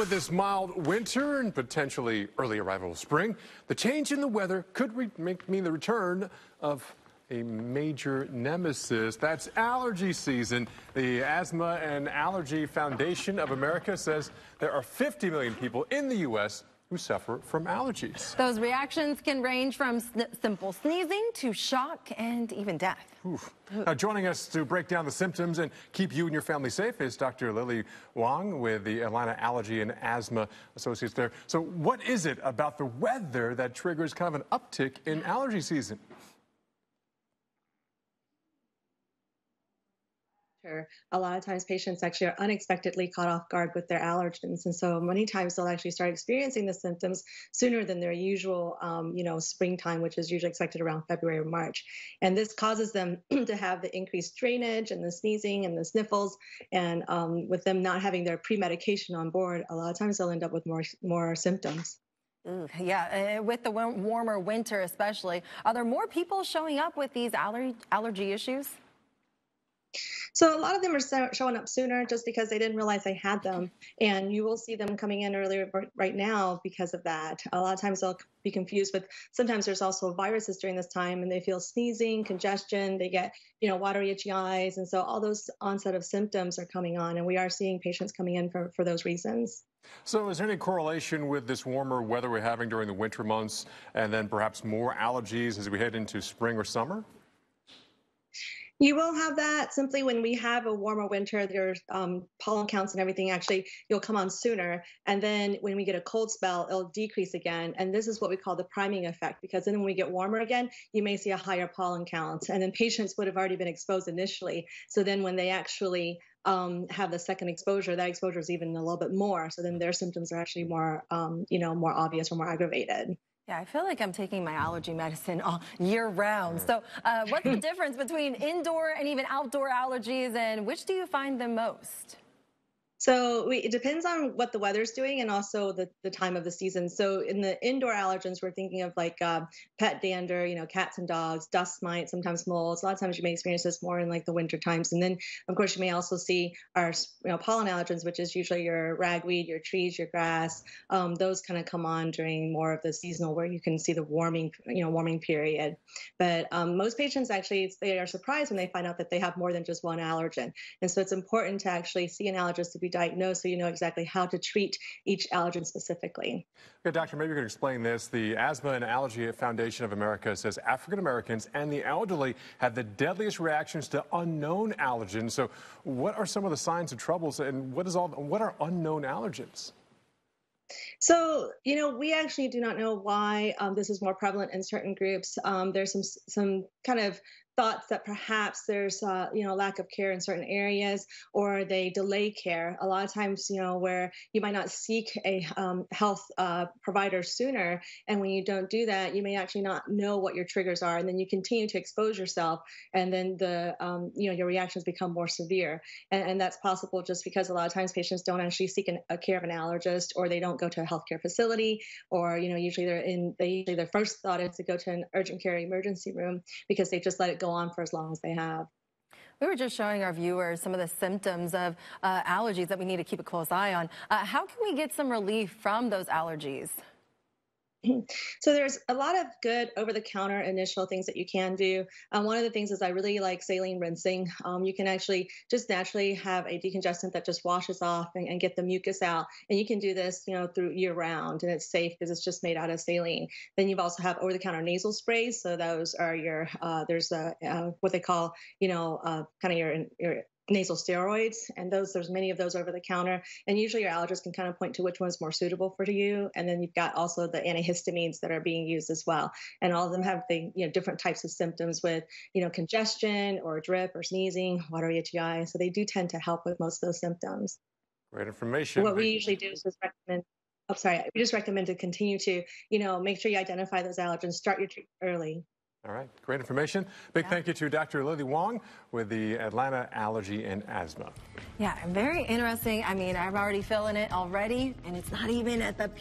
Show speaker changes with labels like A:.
A: with this mild winter and potentially early arrival of spring, the change in the weather could mean the return of a major nemesis. That's allergy season. The Asthma and Allergy Foundation of America says there are 50 million people in the U.S. who suffer from allergies.
B: Those reactions can range from simple sneezing to shock and even death.
A: Now, joining us to break down the symptoms and keep you and your family safe is Dr. Lily Wong with the Atlanta Allergy and Asthma Associates there. So what is it about the weather that triggers kind of an uptick in allergy season?
C: A lot of times patients actually are unexpectedly caught off guard with their allergens. And so many times they'll actually start experiencing the symptoms sooner than their usual, springtime, which is usually expected around February or March. And this causes them to have the increased drainage and the sneezing and the sniffles. And with them not having their pre-medication on board, a lot of times they'll end up with more symptoms.
B: Ooh, yeah, with the warmer winter especially, are there more people showing up with these allergy issues?
C: So a lot of them are showing up sooner just because they didn't realize they had them. And you will see them coming in earlier right now because of that. A lot of times they'll be confused with, sometimes there's also viruses during this time and they feel sneezing, congestion, they get, watery, itchy eyes. And so all those onset of symptoms are coming on, and we are seeing patients coming in for those reasons.
A: So is there any correlation with this warmer weather we're having during the winter months and then perhaps more allergies as we head into spring or summer?
C: You will have that simply when we have a warmer winter. There's pollen counts and everything actually you'll come on sooner. And then when we get a cold spell, it'll decrease again. And this is what we call the priming effect, because then when we get warmer again, you may see a higher pollen count. And then patients would have already been exposed initially. So then when they actually have the second exposure, that exposure is even a little bit more. So then their symptoms are actually more, more obvious or more aggravated.
B: Yeah, I feel like I'm taking my allergy medicine all year round. So what's the difference between indoor and even outdoor allergies, and which do you find the most?
C: So it depends on what the weather's doing and also the time of the season. So in the indoor allergens, we're thinking of like pet dander, cats and dogs, dust mites, sometimes moles. A lot of times you may experience this more in like the winter times. And then, of course, you may also see our pollen allergens, which is usually your ragweed, your trees, your grass. Those kind of come on during more of the seasonal where you can see the warming period. But most patients actually, they are surprised when they find out that they have more than just one allergen. And so it's important to actually see an allergist to be diagnosed so you know exactly how to treat each allergen specifically.
A: Okay, doctor, maybe you can explain this. The Asthma and Allergy Foundation of America says African Americans and the elderly have the deadliest reactions to unknown allergens. So what are some of the signs of troubles, and what are unknown allergens?
C: So, we actually do not know why this is more prevalent in certain groups. There's some kind of thoughts that perhaps there's lack of care in certain areas, or they delay care. A lot of times, where you might not seek a health provider sooner, and when you don't do that, you may actually not know what your triggers are, and then you continue to expose yourself, and then your reactions become more severe. And that's possible just because a lot of times patients don't actually seek a care of an allergist, or they don't go to a healthcare facility, or usually their first thought is to go to an urgent care emergency room because they just let it go on for as long as they have.
B: We were just showing our viewers some of the symptoms of allergies that we need to keep a close eye on. How can we get some relief from those allergies?
C: So there's a lot of good over-the-counter initial things that you can do. One of the things is I really like saline rinsing. You can actually just naturally have a decongestant that just washes off and get the mucus out. And you can do this, through year-round, and it's safe because it's just made out of saline. Then you also have over-the-counter nasal sprays. So those are your there's what they call kind of your nasal steroids, and there's many of those over the counter, and usually your allergist can kind of point to which one's more suitable for you. And then you've got also the antihistamines that are being used as well, and all of them have the different types of symptoms with congestion or drip or sneezing, watery, itchy eyes. So they do tend to help with most of those symptoms.
A: Great information.
C: What we usually do is just recommend we just recommend to continue to make sure you identify those allergens, start your treatment early.
A: All right, great information. Big thank you to Dr. Lily Wong with the Atlanta Allergy and Asthma.
B: Yeah, very interesting. I mean, I'm already feeling it already, and it's not even at the peak.